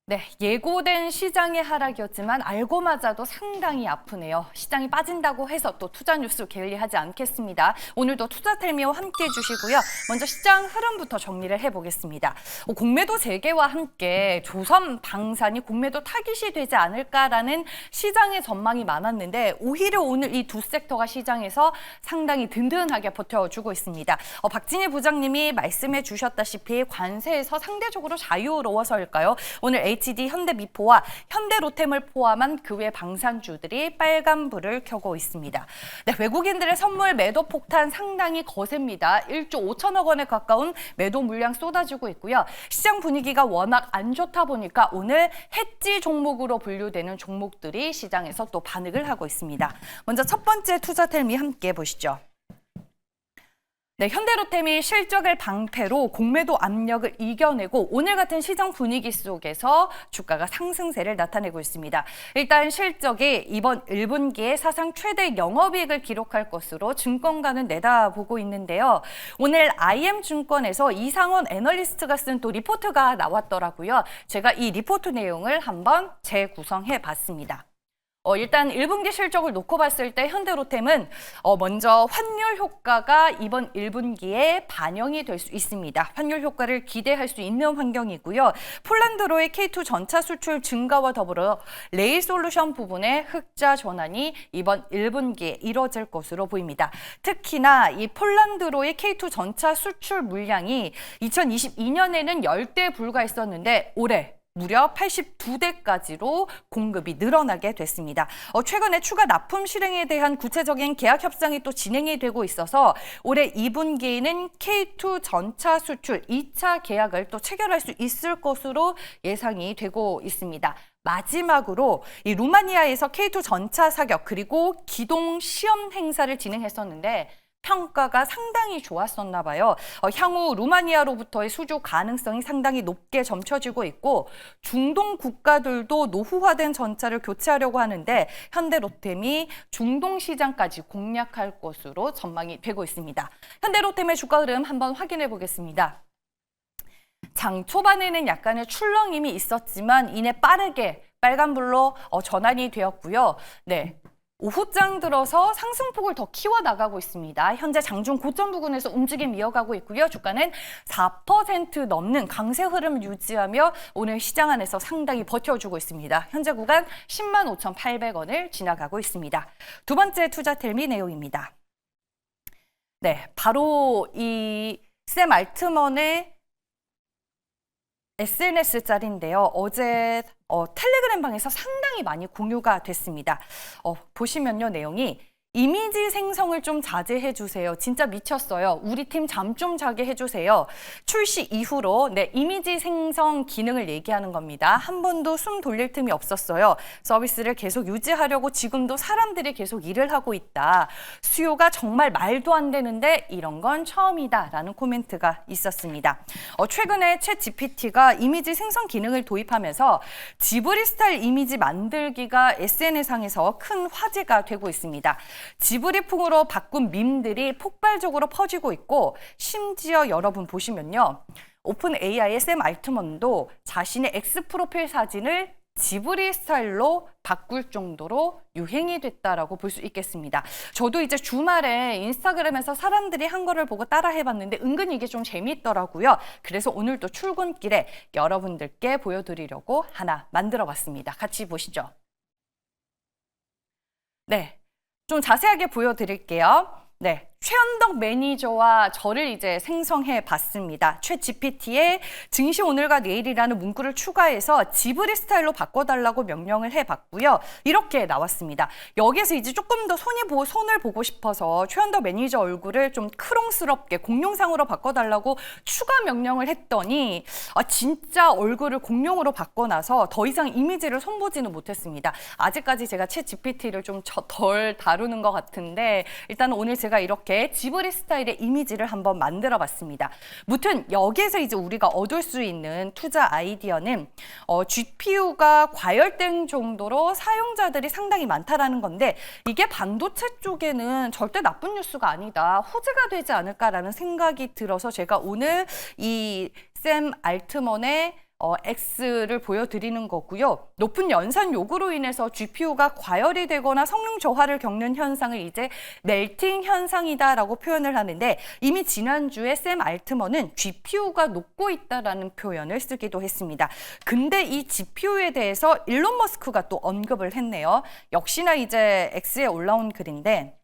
네, 예고된 시장의 하락이었지만 알고마자도 상당히 아프네요. 시장이 빠진다고 해서 또 투자 뉴스 게을리하지 않겠습니다. 오늘도 투자텔미와 함께 해주시고요. 먼저 시장 흐름부터 정리를 해보겠습니다. 공매도 재개와 함께 조선 방산이 공매도 타깃이 되지 않을까라는 시장의 전망이 많았는데 오히려 오늘 이 두 섹터가 시장에서 상당히 든든하게 버텨주고 있습니다. 박진희 부장님이 말씀해 주셨다시피 관세에서 상대적으로 자유로워서일까요? 오늘 HD 현대미포와 현대로템을 포함한 그 외 방산주들이 빨간불을 켜고 있습니다. 네, 외국인들의 선물 매도 폭탄 상당히 거셉니다. 1조 5천억 원에 가까운 매도 물량 쏟아지고 있고요. 시장 분위기가 워낙 안 좋다 보니까 오늘 해지 종목으로 분류되는 종목들이 시장에서 또 반응을 하고 있습니다. 먼저 첫 번째 투자텔미 함께 보시죠. 네, 현대로템이 실적을 방패로 공매도 압력을 이겨내고 오늘 같은 시장 분위기 속에서 주가가 상승세를 나타내고 있습니다. 일단 실적이 이번 1분기에 사상 최대 영업이익을 기록할 것으로 증권가는 내다보고 있는데요. 오늘 IM증권에서 이상원 애널리스트가 쓴 또 리포트가 나왔더라고요. 제가 이 리포트 내용을 한번 재구성해 봤습니다. 일단 1분기 실적을 놓고 봤을 때 현대로템은 먼저 환율 효과가 이번 1분기에 반영이 될 수 있습니다. 환율 효과를 기대할 수 있는 환경이고요. 폴란드로의 K2 전차 수출 증가와 더불어 레일 솔루션 부분의 흑자 전환이 이번 1분기에 이뤄질 것으로 보입니다. 특히나 이 폴란드로의 K2 전차 수출 물량이 2022년에는 10대 불과했었는데 올해 무려 82대까지로 공급이 늘어나게 됐습니다. 최근에 추가 납품 실행에 대한 구체적인 계약 협상이 또 진행이 되고 있어서 올해 2분기에는 K2 전차 수출 2차 계약을 또 체결할 수 있을 것으로 예상이 되고 있습니다. 마지막으로 이 루마니아에서 K2 전차 사격 그리고 기동 시험 행사를 진행했었는데 평가가 상당히 좋았었나 봐요. 향후 루마니아로부터의 수주 가능성이 상당히 높게 점쳐지고 있고 중동 국가들도 노후화된 전차를 교체하려고 하는데 현대로템이 중동 시장까지 공략할 것으로 전망이 되고 있습니다. 현대로템의 주가 흐름 한번 확인해 보겠습니다. 장 초반에는 약간의 출렁임이 있었지만 이내 빠르게 빨간불로 전환이 되었고요. 네. 오후장 들어서 상승폭을 더 키워나가고 있습니다. 현재 장중 고점 부근에서 움직임 이어가고 있고요. 주가는 4% 넘는 강세 흐름 유지하며 오늘 시장 안에서 상당히 버텨주고 있습니다. 현재 구간 105,800원을 지나가고 있습니다. 두 번째 투자텔미 내용입니다. 네, 바로 이 샘 알트먼의 SNS 짤인데요. 어제 텔레그램 방에서 상당히 많이 공유가 됐습니다. 보시면요, 내용이 이미지 생성을 좀 자제해 주세요. 진짜 미쳤어요. 우리 팀 잠 좀 자게 해주세요. 출시 이후로 이미지 생성 기능을 얘기하는 겁니다. 한 번도 숨 돌릴 틈이 없었어요. 서비스를 계속 유지하려고 지금도 사람들이 계속 일을 하고 있다. 수요가 정말 말도 안 되는데 이런 건 처음이다 라는 코멘트가 있었습니다. 최근에 챗 GPT가 이미지 생성 기능을 도입하면서 지브리 스타일 이미지 만들기가 SNS상에서 큰 화제가 되고 있습니다. 지브리풍으로 바꾼 밈들이 폭발적으로 퍼지고 있고 심지어 여러분 보시면요. 오픈 AI의 샘 알트먼도 자신의 X 프로필 사진을 지브리 스타일로 바꿀 정도로 유행이 됐다라고 볼 수 있겠습니다. 저도 이제 주말에 인스타그램에서 사람들이 한 거를 보고 따라 해봤는데 은근히 이게 좀 재미있더라고요. 그래서 오늘 또 출근길에 여러분들께 보여드리려고 하나 만들어봤습니다. 같이 보시죠. 네. 좀 자세하게 보여드릴게요. 네, 최현덕 매니저와 저를 이제 생성해 봤습니다. 챗 GPT에 증시 오늘과 내일이라는 문구를 추가해서 지브리 스타일로 바꿔달라고 명령을 해봤고요. 이렇게 나왔습니다. 여기에서 이제 조금 더 손을 보고 싶어서 최현덕 매니저 얼굴을 좀 크롱스럽게 공룡상으로 바꿔달라고 추가 명령을 했더니 진짜 얼굴을 공룡으로 바꿔놔서 더 이상 이미지를 손보지는 못했습니다. 아직까지 제가 챗 GPT를 좀 덜 다루는 것 같은데 일단 오늘 제가 이렇게 지브리 스타일의 이미지를 한번 만들어 봤습니다. 무튼 여기에서 이제 우리가 얻을 수 있는 투자 아이디어는 GPU가 과열된 정도로 사용자들이 상당히 많다라는 건데 이게 반도체 쪽에는 절대 나쁜 뉴스가 아니다. 호재가 되지 않을까라는 생각이 들어서 제가 오늘 이 샘 알트먼의 X를 보여드리는 거고요. 높은 연산 요구로 인해서 GPU가 과열이 되거나 성능 저하를 겪는 현상을 이제 멜팅 현상이다라고 표현을 하는데, 이미 지난주에 샘 알트먼은 GPU가 녹고 있다라는 표현을 쓰기도 했습니다. 근데 이 GPU에 대해서 일론 머스크가 또 언급을 했네요. 역시나 이제 X에 올라온 글인데,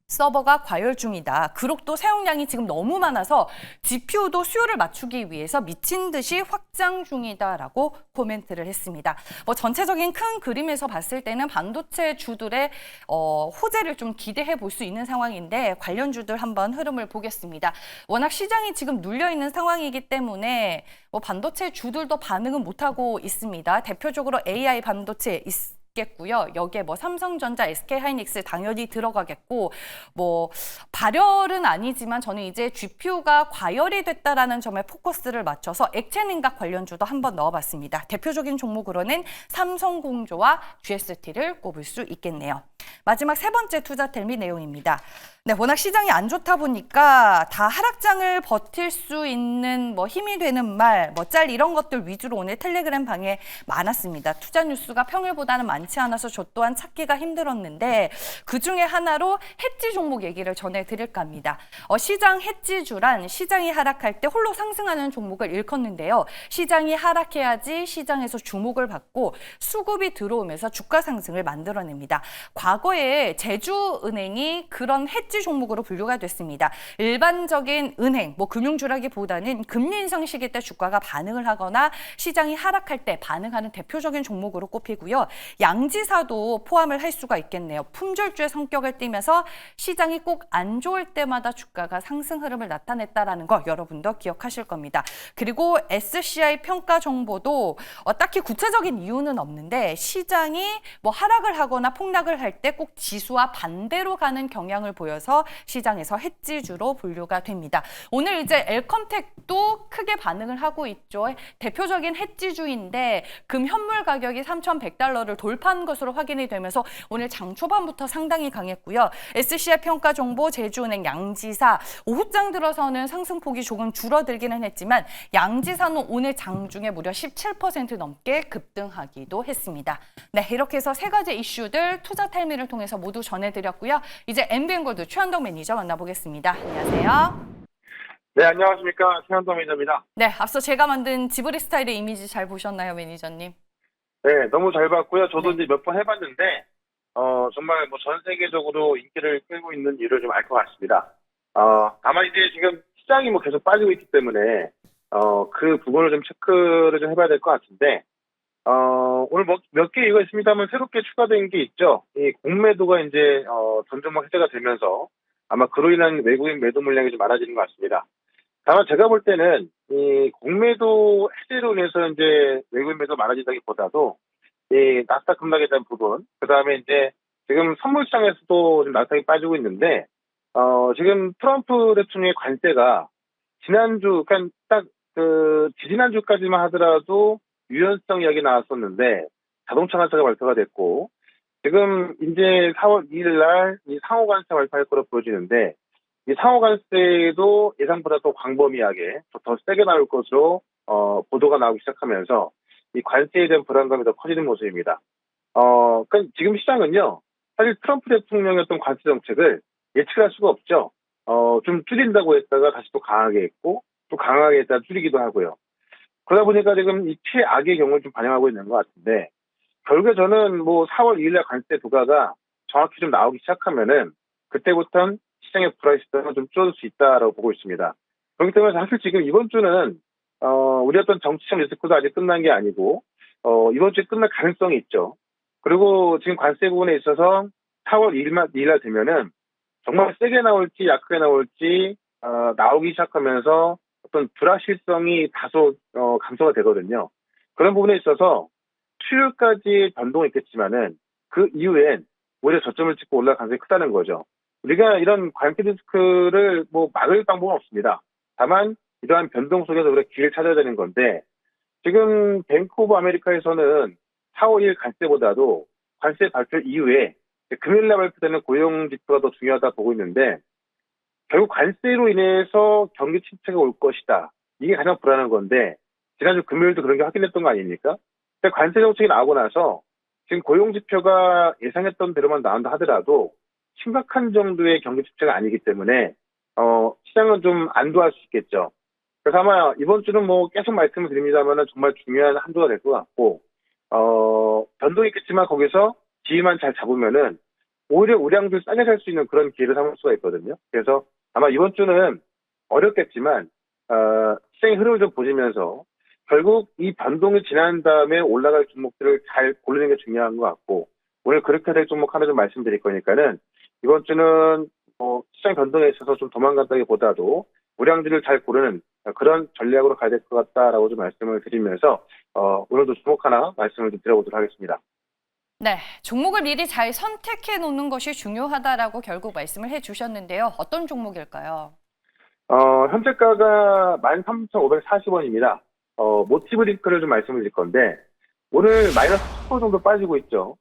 서버가 과열 중이다. 그룹도 사용량이 지금 너무 많아서 GPU도 수요를 맞추기 위해서 미친 듯이 확장 중이다라고 코멘트를 했습니다. 뭐 전체적인 큰 그림에서 봤을 때는 반도체 주들의 호재를 좀 기대해 볼 수 있는 상황인데, 관련주들 한번 흐름을 보겠습니다. 워낙 시장이 지금 눌려 있는 상황이기 때문에 뭐 반도체 주들도 반응은 못하고 있습니다. 대표적으로 AI 반도체 겠고요. 여기에 뭐 삼성전자, SK하이닉스 당연히 들어가겠고, 뭐 발열은 아니지만 저는 이제 GPU가 과열이 됐다라는 점에 포커스를 맞춰서 액체 냉각 관련주도 한번 넣어봤습니다. 대표적인 종목으로는 삼성공조와 GST를 꼽을 수 있겠네요. 마지막 세 번째 투자 텔미 내용입니다. 네, 워낙 시장이 안 좋다 보니까 다 하락장을 버틸 수 있는 뭐 힘이 되는 말, 뭐 짤 이런 것들 위주로 오늘 텔레그램 방에 많았습니다. 투자 뉴스가 평일보다는 많지 않아서 저 또한 찾기가 힘들었는데, 그중에 하나로 해지 종목 얘기를 전해드릴까 합니다. 시장 해지주란 시장이 하락할 때 홀로 상승하는 종목을 일컫는데요. 시장이 하락해야지 시장에서 주목을 받고 수급이 들어오면서 주가 상승을 만들어냅니다. 과거에 제주은행이 그런 해지 종목으로 분류가 됐습니다. 일반적인 은행, 뭐 금융주라기보다는 금리 인상 시기 때 주가가 반응을 하거나 시장이 하락할 때 반응하는 대표적인 종목으로 꼽히고요. 양지사도 포함을 할 수가 있겠네요. 품절주의 성격을 띠면서 시장이 꼭 안 좋을 때마다 주가가 상승 흐름을 나타냈다라는 거 여러분도 기억하실 겁니다. 그리고 SCI 평가 정보도 딱히 구체적인 이유는 없는데, 시장이 뭐 하락을 하거나 폭락을 할 때 꼭 지수와 반대로 가는 경향을 보여서 시장에서 해지주로 분류가 됩니다. 오늘 이제 엘컴텍도 크게 반응을 하고 있죠. 대표적인 해지주인데 금 현물 가격이 3,100달러를 돌파한 것으로 확인이 되면서 오늘 장 초반부터 상당히 강했고요. SCI 평가 정보, 제주은행, 양지사 오후장 들어서는 상승폭이 조금 줄어들기는 했지만 양지사는 오늘 장중에 무려 17% 넘게 급등하기도 했습니다. 네, 이렇게 해서 세 가지 이슈들 투자 텔미를 통해서 모두 전해드렸고요. 이제 MBN골드 최현동 매니저 만나보겠습니다. 안녕하세요. 네, 안녕하십니까. 최현동 매니저입니다. 네, 앞서 제가 만든 지브리 스타일의 이미지 잘 보셨나요, 매니저님? 네, 너무 잘 봤고요. 저도 네. 이제 몇 번 해봤는데, 정말 뭐 전 세계적으로 인기를 끌고 있는 이유를 좀 알 것 같습니다. 다만 이제 지금 시장이 뭐 계속 빠지고 있기 때문에, 그 부분을 좀 체크를 좀 해봐야 될 것 같은데, 오늘 뭐 몇 개 이유가 있습니다만 새롭게 추가된 게 있죠. 이 공매도가 이제, 전 종목 해제가 되면서 아마 그로 인한 외국인 매도 물량이 좀 많아지는 것 같습니다. 다만 제가 볼 때는 이 공매도 해제로 인해서 이제 외국인 매도 많아진다기보다도 이 나스닥 급락에 대한 부분, 그 다음에 이제 지금 선물 시장에서도 좀 나스닥이 빠지고 있는데, 지금 트럼프 대통령의 관세가 지난주, 그러니까 딱 지지난주까지만 하더라도 유연성 이야기 나왔었는데 자동차 관세가 발표가 됐고, 지금 이제 4월 2일 날 이 상호 관세 발표할 거로 보여지는데, 이 상호 관세도 예상보다 또 광범위하게 더 세게 나올 것으로 보도가 나오기 시작하면서 이 관세에 대한 불안감이 더 커지는 모습입니다. 그러니까 지금 시장은요, 사실 트럼프 대통령의 어떤 관세 정책을 예측할 수가 없죠. 좀 줄인다고 했다가 다시 또 강하게 했고, 또 강하게 했다가 줄이기도 하고요. 그러다 보니까 지금 이 최악의 경우를 좀 반영하고 있는 것 같은데, 결국에 저는 뭐 4월 2일날 관세 부과가 정확히 좀 나오기 시작하면은 그때부터는 시장의 불확실성은 좀 줄어들 수 있다라고 보고 있습니다. 그렇기 때문에 사실 지금 이번 주는 우리 어떤 정치적 리스크도 아직 끝난 게 아니고 이번 주에 끝날 가능성이 있죠. 그리고 지금 관세 부분에 있어서 4월 2일날 되면은 정말 세게 나올지 약하게 나올지 나오기 시작하면서 어떤 불확실성이 다소 감소가 되거든요. 그런 부분에 있어서 수요일까지 변동이 있겠지만은 그 이후엔 오히려 저점을 찍고 올라갈 가능성이 크다는 거죠. 우리가 이런 관세 리스크를 뭐 막을 방법은 없습니다. 다만 이러한 변동 속에서 우리가 길을 찾아야 되는 건데, 지금 뱅크 오브 아메리카에서는 4월 1일 관세보다도 관세 발표 이후에 금요일날 발표되는 고용 지표가 더 중요하다 보고 있는데, 결국 관세로 인해서 경기 침체가 올 것이다. 이게 가장 불안한 건데, 지난주 금요일도 그런 게 확인됐던 거 아닙니까? 근데 관세 정책이 나오고 나서 지금 고용 지표가 예상했던 대로만 나온다 하더라도 심각한 정도의 경기 침체가 아니기 때문에 시장은 좀 안도할 수 있겠죠. 그래서 아마 이번 주는 뭐 계속 말씀을 드립니다만은 정말 중요한 한 주가 될 것 같고 변동이 있겠지만 거기서 지위만 잘 잡으면은 오히려 우량주 싸게 살 수 있는 그런 기회를 삼을 수가 있거든요. 그래서 아마 이번 주는 어렵겠지만 시장의 흐름을 좀 보시면서 결국 이 변동이 지난 다음에 올라갈 종목들을 잘 고르는 게 중요한 것 같고 오늘 그렇게 될 종목 하나 좀 말씀드릴 거니까는 이번 주는 시장 변동에 있어서 좀 도망간다기보다도 우량주를 잘 고르는 그런 전략으로 가야 될 것 같다라고 좀 말씀을 드리면서 오늘도 종목 하나 말씀을 좀 드려보도록 하겠습니다. 네, 종목을 미리 잘 선택해 놓는 것이 중요하다라고 결국 말씀을 해주셨는데요. 어떤 종목일까요? 현재가가 13,540원입니다. 모티브 링크를 좀 말씀을 드릴 건데, 오늘 마이너스 10% 정도 빠지고 있죠.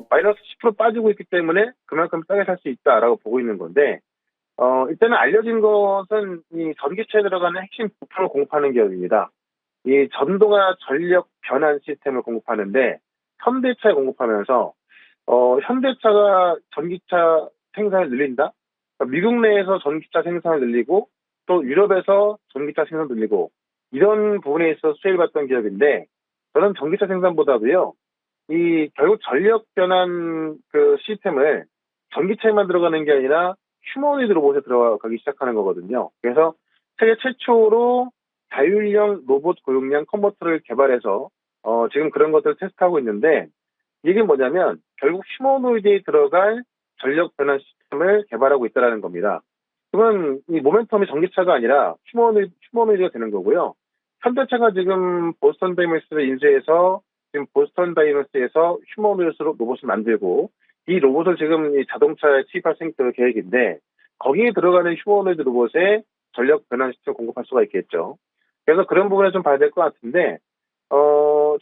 마이너스 10% 빠지고 있기 때문에 그만큼 싸게 살 수 있다라고 보고 있는 건데, 일단은 알려진 것은 이 전기차에 들어가는 핵심 부품을 공급하는 기업입니다. 이 전동화 전력 변환 시스템을 공급하는데, 현대차에 공급하면서, 현대차가 전기차 생산을 늘린다? 그러니까 미국 내에서 전기차 생산을 늘리고 또 유럽에서 전기차 생산을 늘리고 이런 부분에 있어서 수혜를 받던 기업인데 저는 전기차 생산보다도요 이 결국 전력 변환 그 시스템을 전기차에만 들어가는 게 아니라 휴머노이드 로봇에 들어가기 시작하는 거거든요. 그래서 세계 최초로 자율형 로봇 고용량 컨버터를 개발해서 지금 그런 것들을 테스트하고 있는데 이게 뭐냐면 결국 휴머노이드에 들어갈 전력 변환 시스템을 개발하고 있다는 겁니다. 그러면 이 모멘텀이 전기차가 아니라 휴머노이드가 되는 거고요. 현대차가 지금 보스턴 다이너스를 인수해서 지금 보스턴 다이너스에서 휴머노이드 로봇을 만들고 이 로봇을 지금 이 자동차에 투입할 계획인데 거기에 들어가는 휴머노이드 로봇에 전력 변환 시스템을 공급할 수가 있겠죠. 그래서 그런 부분에 좀 봐야 될 것 같은데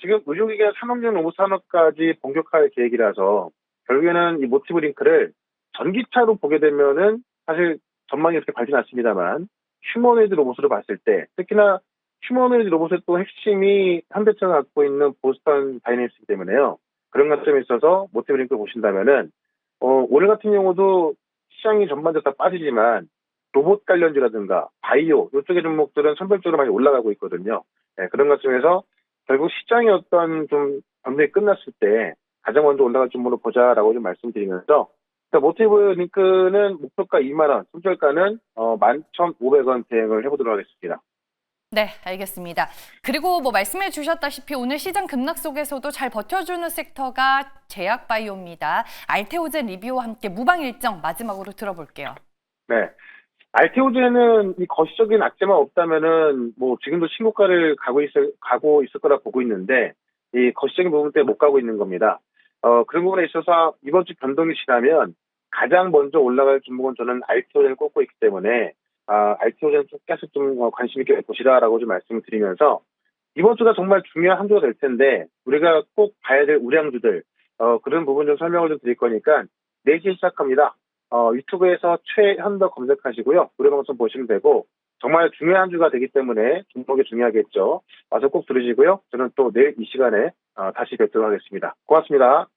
지금 의료기계 산업용 로봇 산업까지 본격화할 계획이라서 결국에는 이 모티브 링크를 전기차로 보게 되면은 사실 전망이 그렇게 밝진 않습니다만 휴머노이드 로봇으로 봤을 때 특히나 휴머노이드 로봇의 또 핵심이 현대차가 갖고 있는 보스턴 다이내믹스이기 때문에요. 그런 관점에 있어서 모티브 링크를 보신다면은 오늘 같은 경우도 시장이 전반적으로 다 빠지지만 로봇 관련주라든가 바이오 이쪽의 종목들은 선별적으로 많이 올라가고 있거든요. 네, 그런 관점에서 결국 시장의 어떤 좀 변동이 끝났을 때 가장 먼저 올라갈 종목으로 보자라고 좀 말씀드리면서 모티브 링크는 목표가 2만 원, 손절가는 11,500원 대응을 해보도록 하겠습니다. 네, 알겠습니다. 그리고 뭐 말씀해 주셨다시피 오늘 시장 급락 속에서도 잘 버텨주는 섹터가 제약바이오입니다. 알테오젠 리뷰와 함께 무방 일정 마지막으로 들어볼게요. 네. 알테오젠은 이 거시적인 악재만 없다면은 뭐 지금도 신고가를 가고 있을 거라 보고 있는데 이 거시적인 부분 때문에 못 가고 있는 겁니다. 그런 부분에 있어서 이번 주 변동이 지나면 가장 먼저 올라갈 종목은 저는 알테오젠을 꼽고 있기 때문에 알테오젠 좀 계속 좀 관심 있게 보시라라고 좀 말씀을 드리면서 이번 주가 정말 중요한 한 주가 될 텐데 우리가 꼭 봐야 될 우량주들 그런 부분 좀 설명을 좀 드릴 거니까 4시에 시작합니다. 유튜브에서 최현더 검색하시고요. 노래방송 보시면 되고 정말 중요한 한 주가 되기 때문에 종목이 중요하겠죠. 와서 꼭 들으시고요. 저는 또 내일 이 시간에 다시 뵙도록 하겠습니다. 고맙습니다.